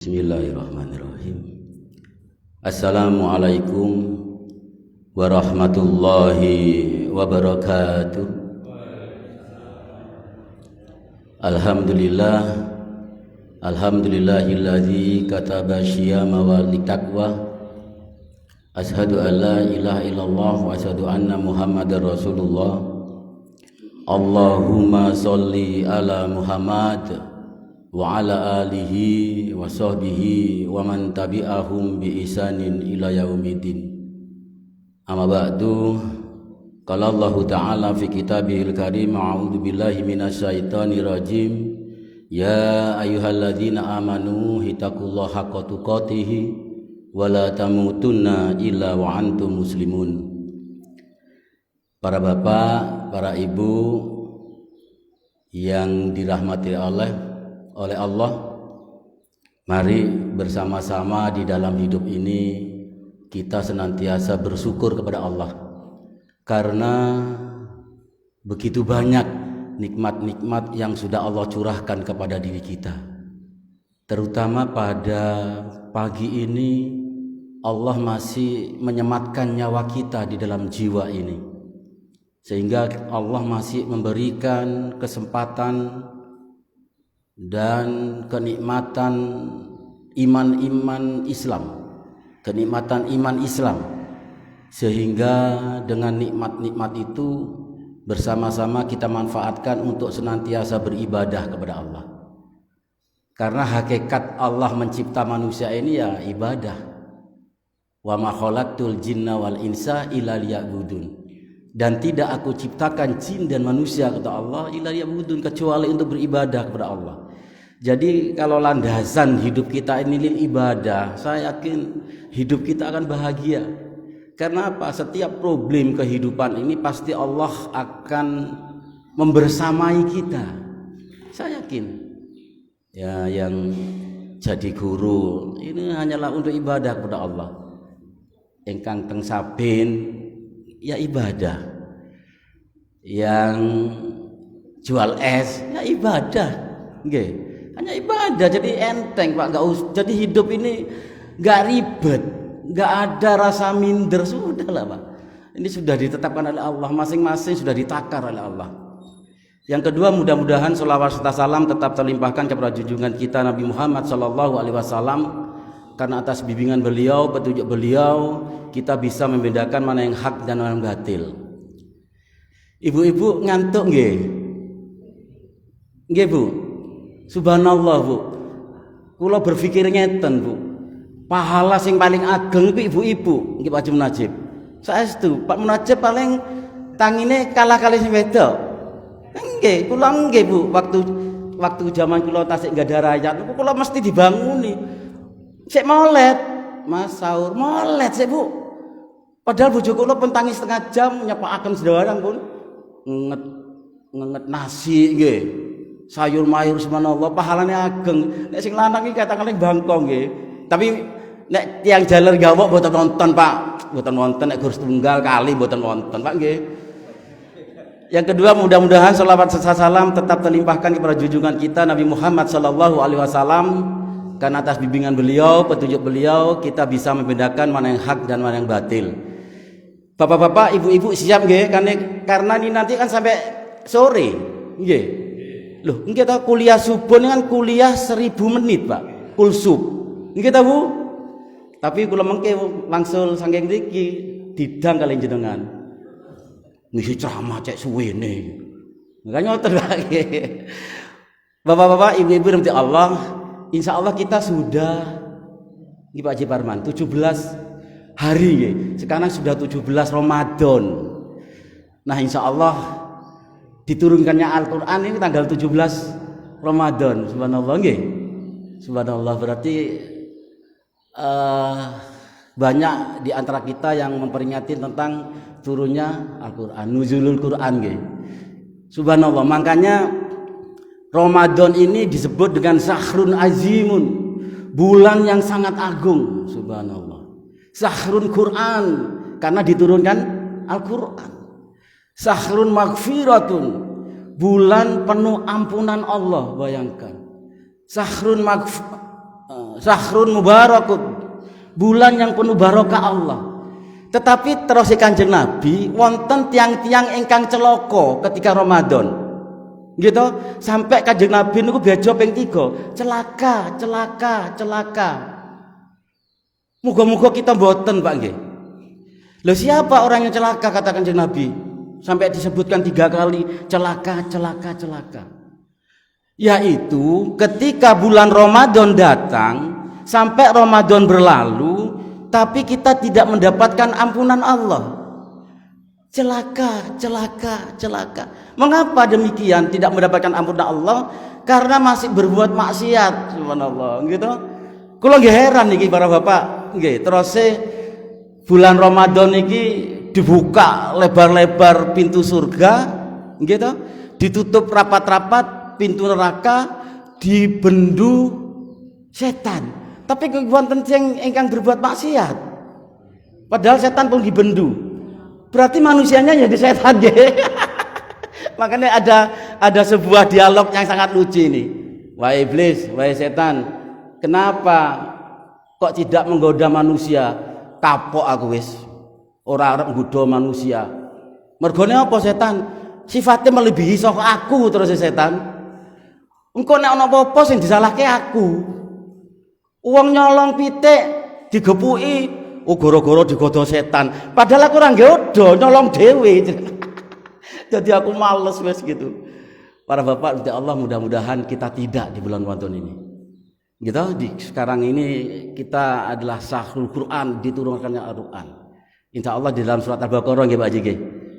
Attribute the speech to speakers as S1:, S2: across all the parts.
S1: Bismillahirrahmanirrahim. Assalamualaikum warahmatullahi wabarakatuh. Alhamdulillah, alhamdulillahilladzi kataba syiyama wal taqwa. Ashhadu an la ilaha illallah wa ashhadu anna muhammadar rasulullah. Allahumma sholli ala Muhammad wa ala alihi wa sahbihi wa man tabi'ahum bi ihsanin ila yaumiddin. Amma ba'du, qala Allah ta'ala fi kitabihil karim, a'udzu billahi minasyaitonir rajim. Ya ayyuhalladzina amanu hittaqullaha haqqa tuqatih wa la tamutunna illa wa antum muslimun. Para bapak, para ibu yang dirahmati oleh Allah, mari bersama-sama di dalam hidup ini kita senantiasa bersyukur kepada Allah, karena begitu banyak nikmat-nikmat yang sudah Allah curahkan kepada diri kita. Terutama pada pagi ini Allah masih menyematkan nyawa kita di dalam jiwa ini, sehingga Allah masih memberikan kesempatan dan kenikmatan iman Islam, sehingga dengan nikmat-nikmat itu bersama-sama kita manfaatkan untuk senantiasa beribadah kepada Allah. Karena hakikat Allah mencipta manusia ini ya ibadah. Wa ma khalaqtul jinna wal insa illa liya'budun. Dan tidak aku ciptakan jin dan manusia, kata Allah, illa liya'budun, kecuali untuk beribadah kepada Allah. Jadi kalau landasan hidup kita ini lil ibadah, saya yakin hidup kita akan bahagia. Karena apa? Setiap problem kehidupan ini pasti Allah akan membersamai kita. Saya yakin. Ya, yang jadi guru ini hanyalah untuk ibadah kepada Allah. Engkang teng saben ya ibadah. Yang jual es ya ibadah. Nggih. Hanya ibadah, jadi enteng Pak, jadi hidup ini nggak ribet, nggak ada rasa minder, sudahlah Pak. Ini sudah ditetapkan oleh Allah, masing-masing sudah ditakar oleh Allah. Yang kedua, mudah-mudahan sholawat serta salam tetap terlimpahkan kepada junjungan kita Nabi Muhammad SAW, karena atas bimbingan beliau, petunjuk beliau, kita bisa membedakan mana yang hak dan mana yang batil. Ibu-ibu ngantuk nggih? Nggih Bu? Subhanallah Bu, kula berpikir ngeten Bu, pahala sing paling ageng itu ibu-ibu, nggih Pak Haji Munajib. Saestu Pak Munajib paling tangine kalah kali sing wedok. Nggih, kula nggih Bu, waktu zaman kula tasik enggak ada rakyat, kula mesti dibanguni. Sik molet, Mas sahur molet sik Bu. Padahal bojo kula pun tangi setengah jam nyepakaken sedawarang pun ngenget nasi nggih. Sayur mayur subhanallah, pahalane ageng. Nek sing lanang iki katakan bangkong nggih. Tapi nek tiyang jaler gawok mboten wonten Pak. Mboten wonten, nek gurus tunggal kali mboten wonten Pak nggih. Yang kedua, mudah-mudahan sholawat serta salam tetap terlimpahkan kepada junjungan kita Nabi Muhammad SAW, karena atas bimbingan beliau, petunjuk beliau, kita bisa membedakan mana yang hak dan mana yang batil. Bapak-bapak, ibu-ibu siap nggih? Karena ini nanti kan sampai sore nggih. Loh, nggih ta kuliah subuh kan kuliah 1000 menit, Pak. Kulsub. Nggih ta, Bu? Tapi kula mengke langsung saking mriki didang kali jenengan. Ngisi ceramah cek suwene. Enggak nyoten lagi. Bapak-bapak, ibu-ibu rahmati Allah, insyaallah kita sudah nggih Pak Haji Parman 17 hari nggih. Sekarang sudah 17 Ramadan. Nah, insyaallah diturunkannya Al-Quran ini tanggal 17 Ramadan. Subhanallah nggih. Subhanallah, berarti banyak di antara kita yang memperingati tentang turunnya Al-Quran, nuzulul Quran nggih. Subhanallah, makanya Ramadan ini disebut dengan Syahrun Azimun, bulan yang sangat agung. Subhanallah. Syahrun Quran, karena diturunkan Al-Quran. Syahrun maghfiratun, bulan penuh ampunan Allah, bayangkan. Syahrun mubarakun, bulan yang penuh barokah Allah. Tetapi terus Kanjeng Nabi wonten tiang-tiang ingkang celaka ketika Ramadan. Gitu, sampai Kanjeng Nabi niku bejo ping 3, celaka, celaka, celaka. Muga-muga kita mboten, Pak nggih. Loh, siapa orang yang celaka kata Kanjeng Nabi? Sampai disebutkan 3 kali celaka, celaka, celaka. Yaitu ketika bulan Ramadan datang sampai Ramadan berlalu, tapi kita tidak mendapatkan ampunan Allah. Celaka, celaka, celaka. Mengapa demikian tidak mendapatkan ampunan Allah? Karena masih berbuat maksiat. Subhanallah, gitu. Kula nggih heran niki para bapak, nggih. Terus bulan Ramadan niki dibuka lebar-lebar pintu surga, gitu. Ditutup rapat-rapat pintu neraka, dibendu setan. Tapi wonten sing ingkang berbuat maksiat. Padahal setan pun dibendu. Berarti manusianya jadi setan nggih. Makanya ada sebuah dialog yang sangat lucu ini. Wahai iblis, wahai setan, kenapa kok tidak menggoda manusia? Kapok aku wis. Ora arep nggoda manusia. Mergone apa setan? Sifatnya melebihi saka aku terus setan. Engko nek ana apa-apa sing disalahke aku. Uang nyolong pitik digepuki, oh goro-goro digoda setan. Padahal aku ora nggoda, nyolong dhewe. Jadi aku males wes gitu. Para bapak insya Allah mudah-mudahan kita tidak di bulan Ramadan ini. Gitu, sekarang ini kita adalah Syahrul Quran, diturunkannya Al-Quran. Insya Allah di dalam surat Al-Baqarah nggih Pak Jiki.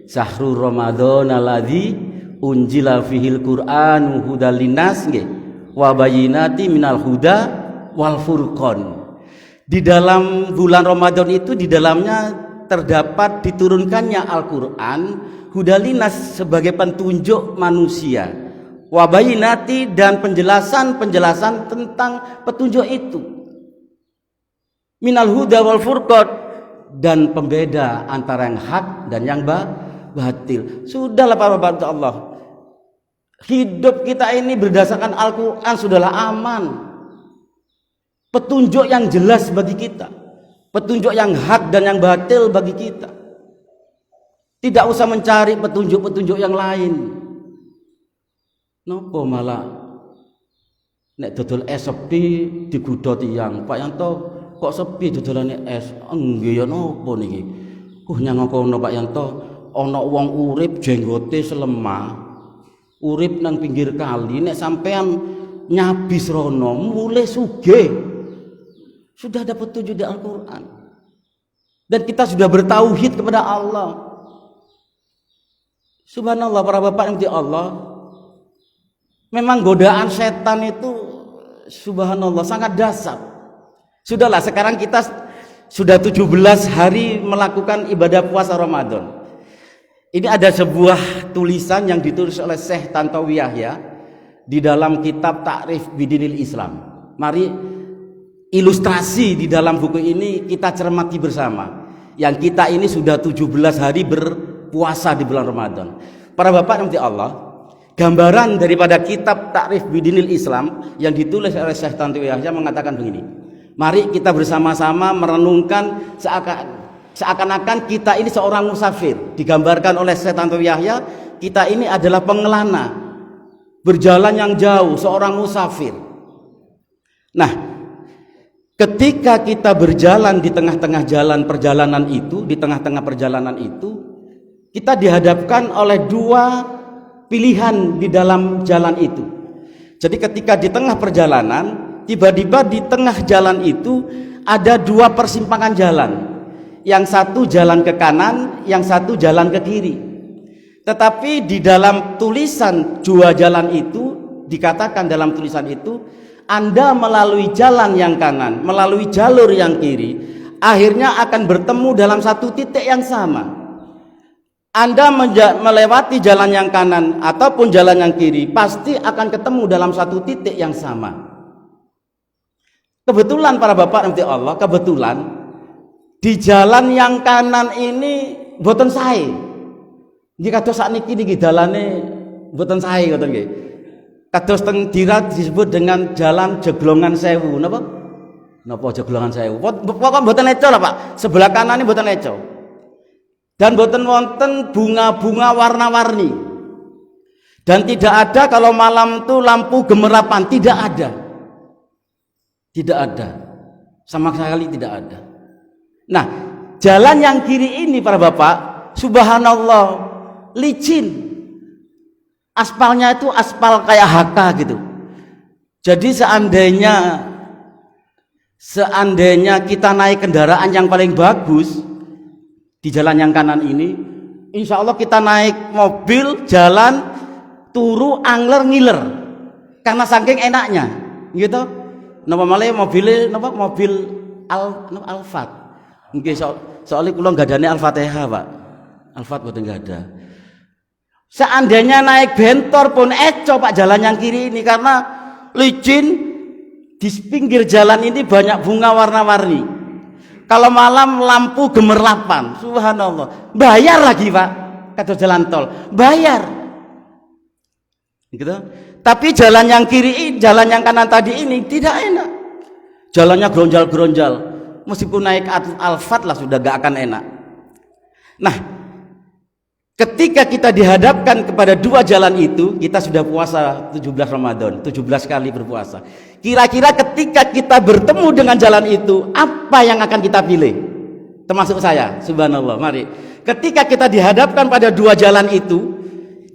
S1: Syahrul Ramadan alladzi unjila fihil Qur'anu hudal linnas nggih. Wa bayyinati minal huda wal furqan. Di dalam bulan Ramadan itu di dalamnya terdapat diturunkannya Al-Qur'an hudalinas sebagai petunjuk manusia, wabayinati dan penjelasan tentang petunjuk itu, minal huda wal furqan dan pembeda antara yang hak dan yang batil. Sudahlah para bapak Allah, hidup kita ini berdasarkan Al-Quran sudahlah aman. Petunjuk yang jelas bagi kita, petunjuk yang hak dan yang batil bagi kita. Tidak usah mencari petunjuk-petunjuk yang lain. Nopo malah nek dodol es sepi digodha tiyang. Pak Yanto, kok sepi dodolane es? Nggih ya nopo niki? Nyang kono Pak Yanto, ana wong urip jenggote selemah. Urip nang pinggir kali, nek sampean nyabis rono mulai sugih. Sudah ada petunjuk di Al-Quran dan kita sudah bertauhid kepada Allah. Subhanallah para bapak yang di Allah, memang godaan setan itu subhanallah sangat dahsyat. Sudahlah, sekarang kita sudah 17 hari melakukan ibadah puasa Ramadan. Ini ada sebuah tulisan yang ditulis oleh Syekh Tantowi Yahya di dalam kitab Ta'rif Bidinil Islam. Mari ilustrasi di dalam buku ini kita cermati bersama. Yang kita ini sudah 17 hari berpuasa di bulan Ramadan. Para bapak yang di Allah, gambaran daripada kitab Ta'rif Bidinil Islam yang ditulis oleh Syekh Tantowi Yahya mengatakan begini. Mari kita bersama-sama merenungkan seakan-akan kita ini seorang musafir. Digambarkan oleh Syekh Tantowi Yahya, kita ini adalah pengelana berjalan yang jauh, seorang musafir. Nah, ketika kita berjalan di tengah-tengah jalan perjalanan itu, di tengah-tengah perjalanan itu, kita dihadapkan oleh 2 pilihan di dalam jalan itu. Jadi ketika di tengah perjalanan, tiba-tiba di tengah jalan itu ada 2 persimpangan jalan. Yang satu jalan ke kanan, yang satu jalan ke kiri. Tetapi di dalam tulisan 2 jalan itu, dikatakan dalam tulisan itu, Anda melalui jalan yang kanan, melalui jalur yang kiri, akhirnya akan bertemu dalam satu titik yang sama. Anda melewati jalan yang kanan ataupun jalan yang kiri, pasti akan ketemu dalam satu titik yang sama. Kebetulan para bapak nanti Allah, kebetulan di jalan yang kanan ini boten sae. Jika kados sakniki niki dalane boten sae ngoten nggih. Kados teng Dirat disebut dengan jalan Jeglongan Sewu, napa? Napa aja golongan saya. Pokok mboten eco lah Pak. Sebelah kanan ini mboten eco. Dan mboten wonten bunga-bunga warna-warni. Dan tidak ada kalau malam itu lampu gemerapan, tidak ada. Tidak ada. Sama sekali tidak ada. Nah, jalan yang kiri ini para Bapak, subhanallah, licin. Aspalnya itu aspal kayak HK gitu. Jadi seandainya kita naik kendaraan yang paling bagus di jalan yang kanan ini, insya Allah kita naik mobil jalan turu angler ngiler karena saking enaknya, gitu. Napa malah mobil Alphard. Mungkin soalnya kula gadane Al-Fatihah Pak. Alphard boten enggak ada. Seandainya naik bentor pun eco Pak jalan yang kiri ini karena licin. Di pinggir jalan ini banyak bunga warna-warni. Kalau malam lampu gemerlapan, subhanallah. Bayar lagi Pak, kata jalan tol, bayar. Gitu. Tapi jalan yang kiri, jalan yang kanan tadi ini tidak enak. Jalannya geronjal-geronjal. Meskipun naik Alphard lah sudah gak akan enak. Nah, ketika kita dihadapkan kepada dua jalan itu, kita sudah puasa 17 Ramadan, 17 kali berpuasa. Kira-kira ketika kita bertemu dengan jalan itu, apa yang akan kita pilih? Termasuk saya, subhanallah. Mari. Ketika kita dihadapkan pada dua jalan itu,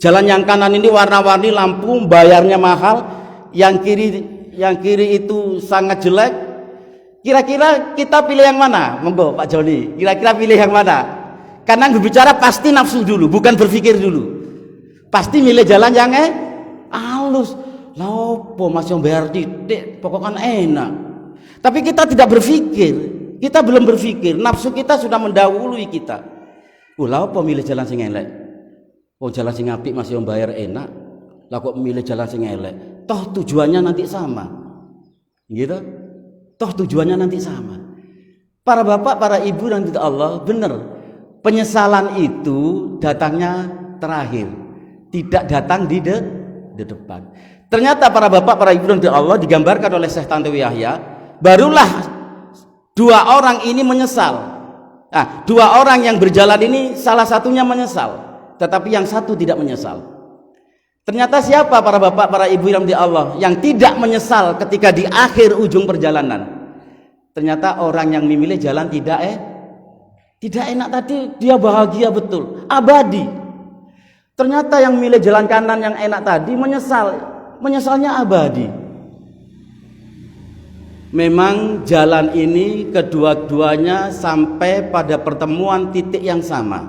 S1: jalan yang kanan ini warna-warni lampu, bayarnya mahal, yang kiri itu sangat jelek. Kira-kira kita pilih yang mana? Monggo Pak Joni. Kira-kira pilih yang mana? Karena berbicara pasti nafsu dulu, bukan berpikir dulu. Pasti milih jalan yang halus. Lopo Mas yang bayar titik, pokoknya enak. Tapi kita tidak berpikir, kita belum berpikir. Nafsu kita sudah mendahului kita. Lopo milih jalan sing elek. Oh jalan sing apik Mas yang bayar enak. Lah kok milih jalan sing elek? Toh tujuannya nanti sama. Gitu? Toh tujuannya nanti sama. Para bapak, para ibu dan tidak Allah, benar. Penyesalan itu datangnya terakhir, tidak datang di depan. Ternyata para bapak, para ibu dan Allah digambarkan oleh Syekh Tantowi Yahya, barulah dua orang ini menyesal. Nah, dua orang yang berjalan ini salah satunya menyesal, tetapi yang satu tidak menyesal. Ternyata siapa para bapak, para ibu dan Allah yang tidak menyesal ketika di akhir ujung perjalanan? Ternyata orang yang memilih jalan tidak enak tadi, dia bahagia betul, abadi. Ternyata yang milih jalan kanan yang enak tadi menyesalnya abadi. Memang jalan ini kedua-duanya sampai pada pertemuan titik yang sama.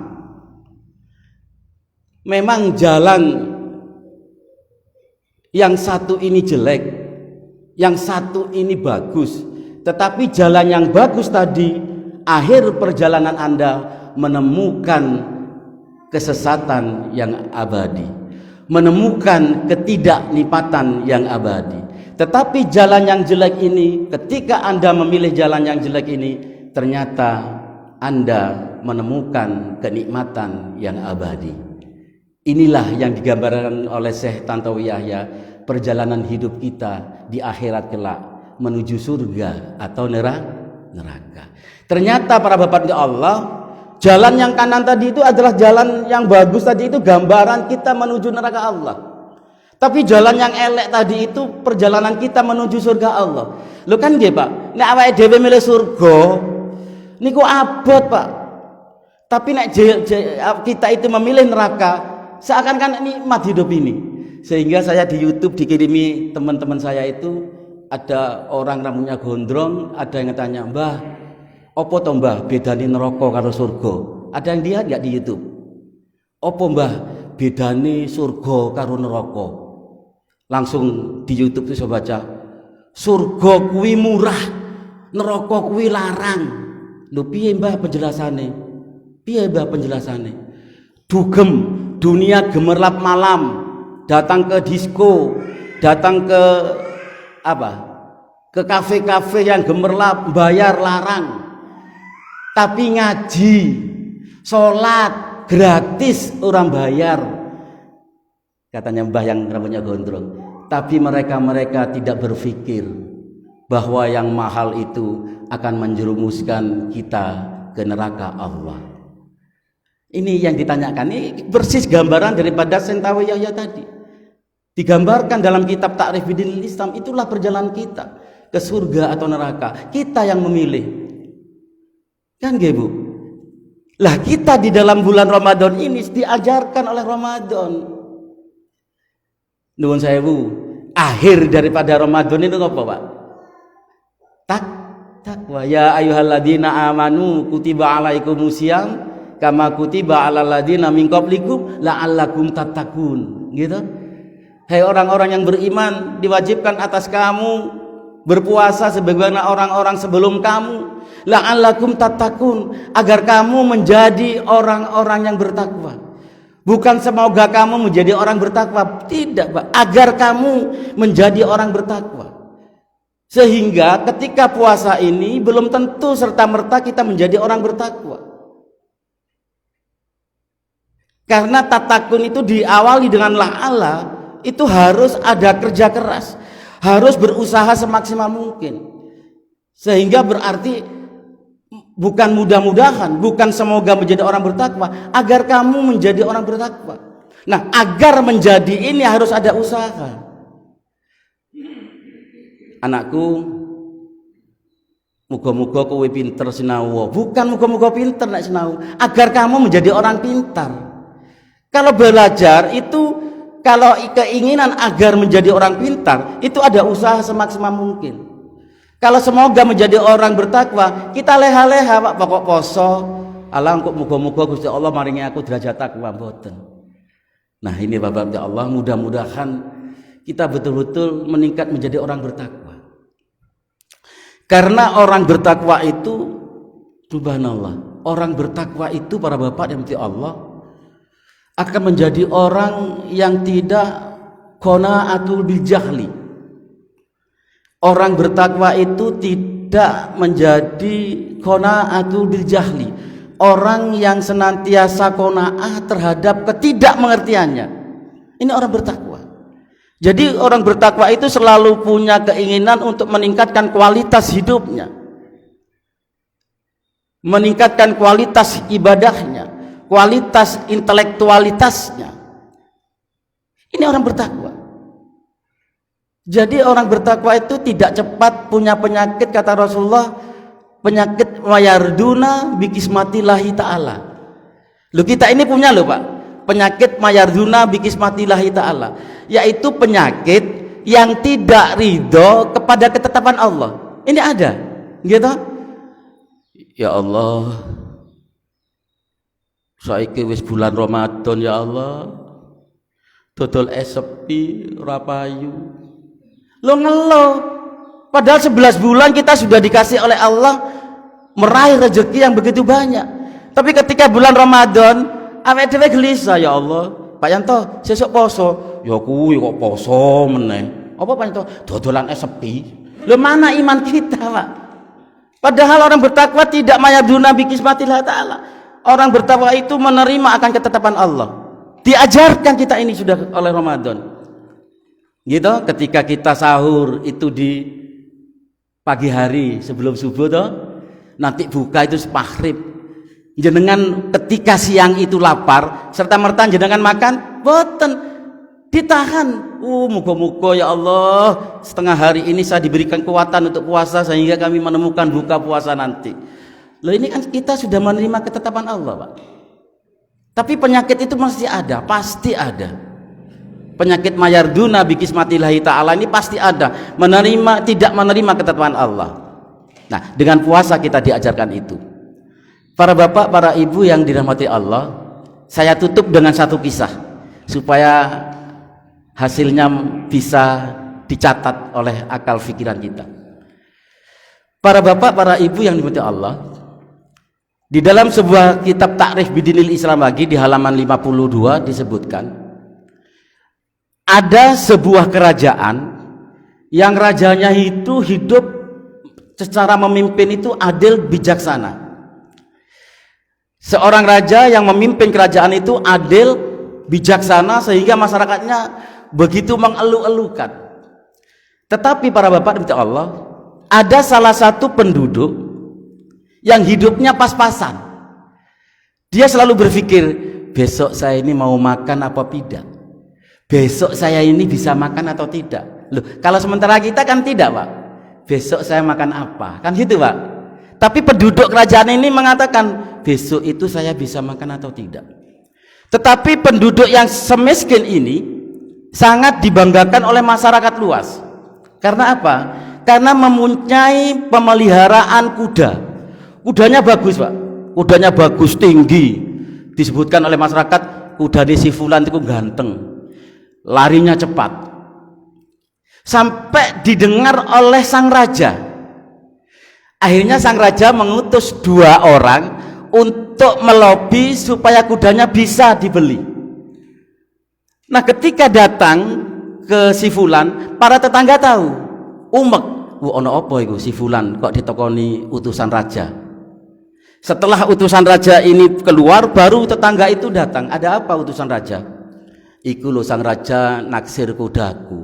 S1: Memang jalan yang satu ini jelek, yang satu ini bagus. Tetapi jalan yang bagus tadi, akhir perjalanan Anda menemukan kesesatan yang abadi, menemukan ketidaknikmatan yang abadi. Tetapi jalan yang jelek ini, ketika Anda memilih jalan yang jelek ini, ternyata Anda menemukan kenikmatan yang abadi. Inilah yang digambarkan oleh Syekh Tantowi Yahya, perjalanan hidup kita di akhirat kelak menuju surga atau neraka. Ternyata para bapak di Allah, jalan yang kanan tadi itu adalah jalan yang bagus tadi, itu gambaran kita menuju neraka Allah. Tapi jalan yang elek tadi itu perjalanan kita menuju surga Allah. Lo kan nggih Pak, nek awake dhewe milih surga niku abot Pak. Tapi nek kita itu memilih neraka, seakan-akan nikmat hidup ini. Sehingga saya di YouTube dikirimi teman-teman saya itu, ada orang rambutnya gondrong, ada yang tanya, "Mbah, opo to Mbah bedane neraka karo surga?" Ada yang lihat enggak di YouTube? Opo Mbah bedane surga karo neraka? Langsung di YouTube itu saya baca, surga kuwi murah, neraka kuwi larang. Lho piye Mbah penjelasane? Piye Mbah penjelasane? Dugem, dunia gemerlap malam, datang ke disko, datang ke ke kafe-kafe yang gemerlap, bayar larang. Tapi ngaji, sholat gratis, orang bayar. Katanya mbah yang rambutnya gondrong. Tapi mereka tidak berpikir bahwa yang mahal itu akan menjerumuskan kita ke neraka Allah. Ini yang ditanyakan, ini persis gambaran daripada Sentawi Yahya tadi. Digambarkan dalam kitab Ta'rif Bidinil Islam, itulah perjalanan kita ke surga atau neraka. Kita yang memilih. Kan nggih, Bu? Lah kita di dalam bulan Ramadan ini diajarkan oleh Ramadan. Nuwun sewu, akhir daripada Ramadan itu apa, Pak? Takwa. Ya ayyuhalladzina amanu kutiba alaikumusiyam kama kutiba alal ladzina min qablikum la'allakum tattaqun. Gitu. Hai orang-orang yang beriman, diwajibkan atas kamu berpuasa sebagaimana orang-orang sebelum kamu, la'allakum tattaqun, agar kamu menjadi orang-orang yang bertakwa. Bukan semoga kamu menjadi orang bertakwa, tidak, Pak. Agar kamu menjadi orang bertakwa. Sehingga ketika puasa ini belum tentu serta-merta kita menjadi orang bertakwa. Karena tatakun itu diawali dengan la'alla, itu harus ada kerja keras, harus berusaha semaksimal mungkin. Sehingga berarti bukan mudah-mudahan, bukan semoga menjadi orang bertakwa, agar kamu menjadi orang bertakwa. Nah, agar menjadi ini harus ada usaha. Anakku, muga-muga kowe pinter sinau. Bukan muga-muga pinter nek sinau, agar kamu menjadi orang pintar. Kalau belajar itu, kalau keinginan agar menjadi orang pintar, itu ada usaha semaksimal mungkin. Kalau semoga menjadi orang bertakwa, kita leha-leha, Pak, pokok poso, Allah kok muga-muga Gusti Allah maringi aku derajat takwa mboten. Nah, ini Bapak Allah, mudah-mudahan kita betul-betul meningkat menjadi orang bertakwa. Karena orang bertakwa itu, subhanallah, orang bertakwa itu para Bapak dan Allah akan menjadi orang yang tidak qanaatul bil jahli. Orang bertakwa itu tidak menjadi qanaatul bil jahli, orang yang senantiasa qanaah terhadap ketidakmengertiannya. Ini orang bertakwa. Jadi orang bertakwa itu selalu punya keinginan untuk meningkatkan kualitas hidupnya, meningkatkan kualitas ibadahnya, kualitas intelektualitasnya. Ini orang bertakwa. Jadi orang bertakwa itu tidak cepat punya penyakit, kata Rasulullah, penyakit mayarduna bikismatillahi ta'ala. Loh, kita ini punya loh, Pak, penyakit mayarduna bikismatillahi ta'ala, yaitu penyakit yang tidak ridho kepada ketetapan Allah. Ini ada, gitu. Ya Allah, saiki wis bulan Ramadan, ya Allah, dodol es sepi rapayu. Lo ngeluh, padahal 11 bulan kita sudah dikasih oleh Allah meraih rezeki yang begitu banyak. Tapi ketika bulan Ramadan, awake dhewe gelisah, ya Allah, Pak Yanto, sesuk poso. Ya kuwi kok poso meneh. Apa Pak Yanto? Dodolan es sepi. Lo mana iman kita, Pak? Padahal orang bertakwa tidak mayaduna bikismatillah ta'ala. Orang bertakwa itu menerima akan ketetapan Allah. Diajarkan kita ini sudah oleh Ramadan. Gitu, ketika kita sahur itu di pagi hari sebelum subuh toh, nanti buka itu maghrib. Jenengan ketika siang itu lapar, serta merta jenengan makan, boten ditahan. Muga-muga ya Allah, setengah hari ini saya diberikan kekuatan untuk puasa sehingga kami menemukan buka puasa nanti. Loh, ini kan kita sudah menerima ketetapan Allah, Pak. Tapi penyakit itu masih ada, pasti ada. Penyakit mayarduna bikismatillahi ta'ala ini pasti ada, menerima tidak menerima ketetapan Allah. Nah, dengan puasa kita diajarkan itu. Para bapak, para ibu yang dirahmati Allah, saya tutup dengan satu kisah supaya hasilnya bisa dicatat oleh akal pikiran kita. Para bapak, para ibu yang dirahmati Allah, di dalam sebuah kitab Ta'rif Bidinil Islam lagi di halaman 52 disebutkan, ada sebuah kerajaan yang rajanya itu hidup secara memimpin itu adil bijaksana. Seorang raja yang memimpin kerajaan itu adil bijaksana sehingga masyarakatnya begitu mengeluh-elukan. Tetapi para bapak dan Allah, ada salah satu penduduk yang hidupnya pas-pasan. Dia selalu berpikir, besok saya ini mau makan apa tidak? Besok saya ini bisa makan atau tidak? Loh, kalau sementara kita kan tidak, Pak. Besok saya makan apa? Kan gitu, Pak. Tapi penduduk kerajaan ini mengatakan, besok itu saya bisa makan atau tidak. Tetapi penduduk yang semiskin ini sangat dibanggakan oleh masyarakat luas. Karena apa? Karena mempunyai pemeliharaan kuda. Kudanya bagus, Pak. Kudanya bagus, tinggi. Disebutkan oleh masyarakat, kudanya si fulan itu ganteng, larinya cepat. Sampai didengar oleh sang raja. Akhirnya sang raja mengutus 2 orang untuk melobi supaya kudanya bisa dibeli. Nah, ketika datang ke si fulan, para tetangga tahu, umek, ono apa iku si fulan kok ditokoni utusan raja. Setelah utusan raja ini keluar, baru tetangga itu datang. Ada apa utusan raja? Iku lho sang raja naksir kudaku,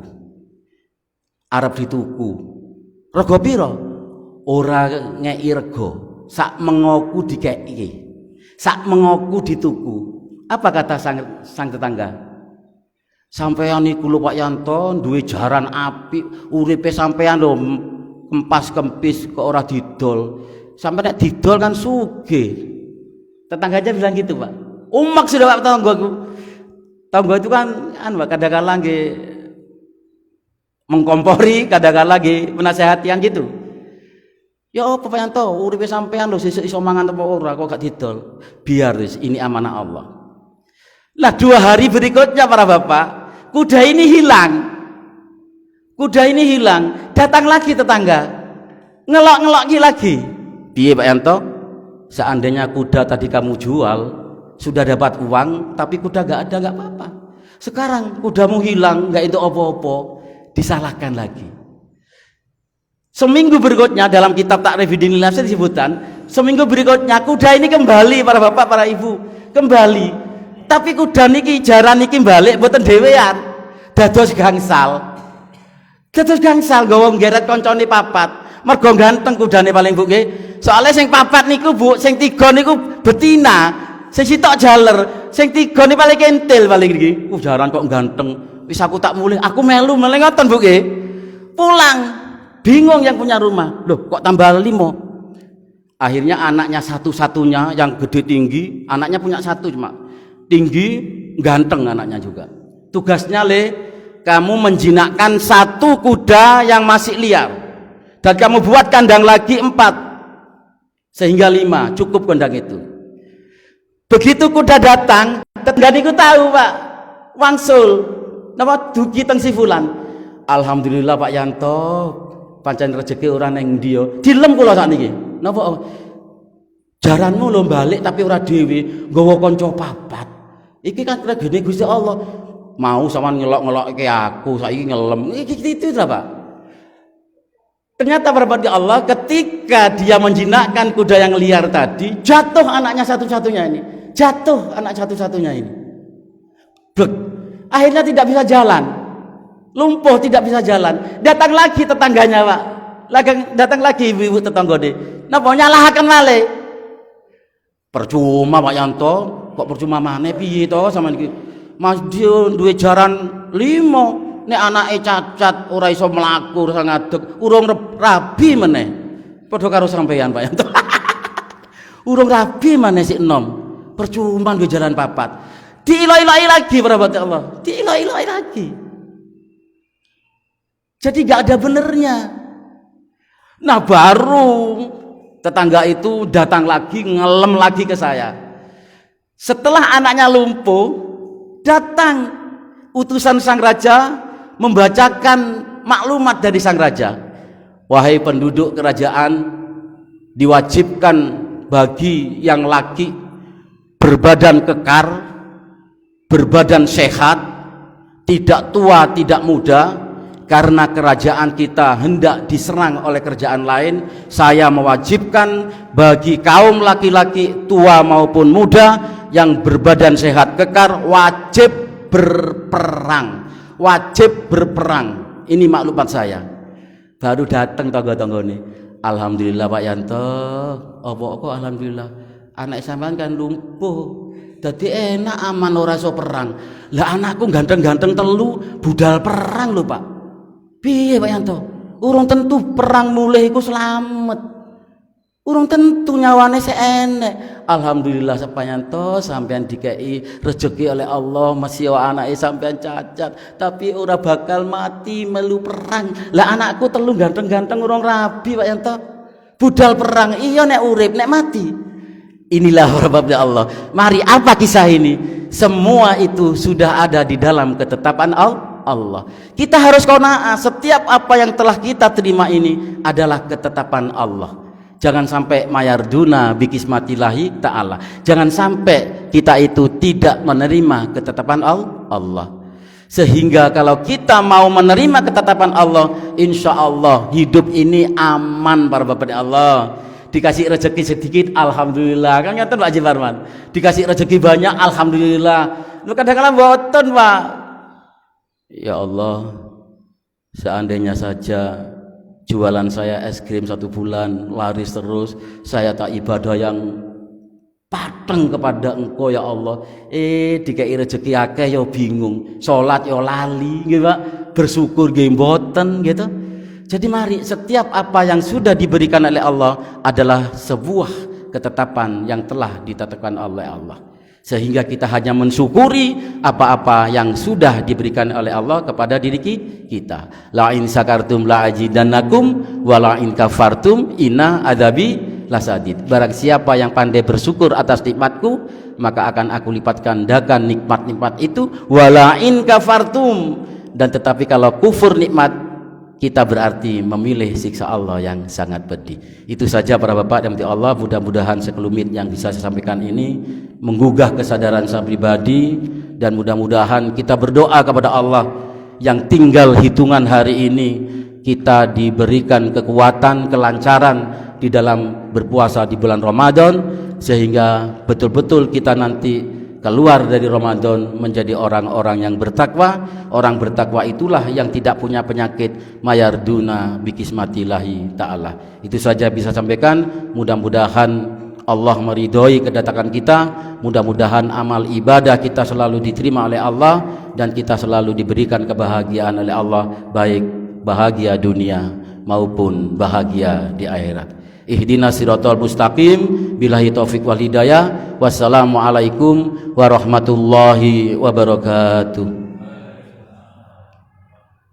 S1: arep dituku. Rego piro? Ora ngeki rego, sak mengoku dikeki, sak mengoku dituku. Apa kata sang tetangga? Sampeyan niku lho Pak Yanto duwe jaran apik, uripe sampeyan lho kempas kempis kok ora didol. Sampai nek didol kan sugih. Tetangganya bilang gitu, Pak. Umek sudah Pak tanggaku. Tangga itu kan kadang-kadang nggih mengkompori, kadang-kadang lagi menasehati yang gitu. Ya apa Pak Yanto, uripe sampean lho sesuk iso mangan apa ora kok gak didol. Biar wis, ini amanah Allah. Lah 2 hari berikutnya para bapak, kuda ini hilang. Kuda ini hilang, datang lagi tetangga. Ngelok-ngelok lagi. Piye Pak Yanto? Seandainya kuda tadi kamu jual, sudah dapat uang, tapi kuda gak ada, gak apa-apa. Sekarang kudamu hilang, gak itu apa-apa, disalahkan lagi. Seminggu berikutnya dalam kitab Ta'rif Dinil Nafsi disebutkan, seminggu berikutnya kuda ini kembali para bapak, para ibu, kembali. Tapi kuda niki jaran niki balik mboten dhewean. Dados gangsal. Dados gangsal gawa nggeret koncone papat. Mergo ganteng kudane paling Bu nggih. Soale sing papat niku Bu, sing 3 niku betina, sing sitok jaler, sing 3 niku paling kentil paling iki. Jaran kok ganteng. Wis aku tak mulih, aku melu meleh ngoten Bu nggih. Pulang, bingung yang punya rumah. Loh, kok tambah 5? Akhirnya anaknya satu-satunya yang gede tinggi, anaknya punya 1 cuma. Tinggi, ganteng anaknya juga. Tugasnya kamu menjinakkan 1 kuda yang masih liar. Dan kamu buat kandang lagi 4 sehingga 5 cukup kandang itu. Begitu kuda datang, tetanggane ku tahu Pak, wangsul napa dugi teng si fulan. Alhamdulillah Pak Yanto, pancen rezeki ora ning ndi yo. Dilem kula sakniki. Napa jaranmu lho balik tapi ora dhewe, nggawa kanca papat. Iki kan regane Gusti Allah. Mau sampean ngelok-ngelokke aku, saiki ngelem. Iki itu ta, Pak? Ternyata berbagi Allah ketika dia menjinakkan kuda yang liar tadi, jatuh anaknya satu-satunya ini. Jatuh anak satu-satunya ini. Blek. Akhirnya tidak bisa jalan. Lumpuh, tidak bisa jalan. Datang lagi tetangganya, Pak. Datang lagi ibu-ibu tetanggane. Napa nyalahaken malih? Percuma Pak Yanto, kok percuma maneh piye to sampean iki? Mas dia duwe jaran 5. Nek anake cacat ora iso mlaku, ora ngadeg, urung rabi meneh. Padha karo sampeyan Pak Yanto. Urung rabi meneh sik enom. Percuma duwe jaran 4. Diilo-iloi lagi para Allah. Diilo-iloi lagi. Jadi gak ada benernya. Nah baru tetangga itu datang lagi, ngelem lagi ke saya. Setelah anaknya lumpuh, datang utusan sang raja membacakan maklumat dari sang raja. Wahai penduduk kerajaan, diwajibkan bagi yang laki berbadan kekar, berbadan sehat, tidak tua, tidak muda. Karena kerajaan kita hendak diserang oleh kerajaan lain, saya mewajibkan bagi kaum laki-laki tua maupun muda yang berbadan sehat kekar wajib berperang. Wajib berperang. Ini maklumat saya. Baru datang tangga-tanggane. Alhamdulillah Pak Yanto. Apa kok alhamdulillah. Anak sampean kan lumpuh. Dadi enak aman ora iso perang. Lah anakku ganteng-ganteng telu budal perang lho Pak. Piye Pak Yanto? Urung tentu perang mulih iku slamet. Urung tentu nyawane seenek. Alhamdulillah Pak Yanto sampean dikei rezeki oleh Allah masih anake sampean cacat tapi ora bakal mati melu perang. Lah anakku telu ganteng-ganteng urung rabi Pak Yanto. Budal perang iya nek urip nek mati. Inilah rahmatnya Allah. Mari apa kisah ini? Semua itu sudah ada di dalam ketetapan Allah. Kita harus qanaah setiap apa yang telah kita terima ini adalah ketetapan Allah. Jangan sampai mayarduna bikismatillahi ta'ala. Jangan sampai kita itu tidak menerima ketetapan Allah. Sehingga kalau kita mau menerima ketetapan Allah, insya Allah hidup ini aman para bapak Allah. Dikasih rezeki sedikit alhamdulillah, kan ngerti Pak Haji Farman. Dikasih rezeki banyak alhamdulillah. Lu kadang-kadang boten Pak. Ya Allah, seandainya saja jualan saya es krim 1 bulan laris terus, saya tak ibadah yang pateng kepada Engkau ya Allah. Dikai rezeki akeh yo bingung, salat yo lali gitu Pak, bersyukur nggih mboten gitu. Jadi mari setiap apa yang sudah diberikan oleh Allah adalah sebuah ketetapan yang telah ditetapkan oleh Allah. Sehingga kita hanya mensyukuri apa-apa yang sudah diberikan oleh Allah kepada diri kita. La in sakartum la azidannakum wa la in kafartum inna adzabi lasadid. Barang siapa yang pandai bersyukur atas nikmatku, maka akan aku lipat gandakan nikmat-nikmat itu. Wa la in kafartum, dan tetapi kalau kufur nikmat, kita berarti memilih siksa Allah yang sangat pedih. Itu saja para bapak dan Allah, mudah-mudahan sekelumit yang bisa saya sampaikan ini menggugah kesadaran saya pribadi, dan mudah-mudahan kita berdoa kepada Allah yang tinggal hitungan hari ini kita diberikan kekuatan, kelancaran di dalam berpuasa di bulan Ramadan, sehingga betul-betul kita nanti keluar dari Ramadan menjadi orang-orang yang bertakwa. Orang bertakwa itulah yang tidak punya penyakit mayarduna bikismatillahi ta'ala. Itu saja bisa sampaikan. Mudah-mudahan Allah meridhoi kedatangan kita. Mudah-mudahan amal ibadah kita selalu diterima oleh Allah, dan kita selalu diberikan kebahagiaan oleh Allah, baik bahagia dunia maupun bahagia di akhirat. Ihdinas siratal mustaqim, billahi taufik wal hidayah. Wassalamualaikum warahmatullahi wabarakatuh.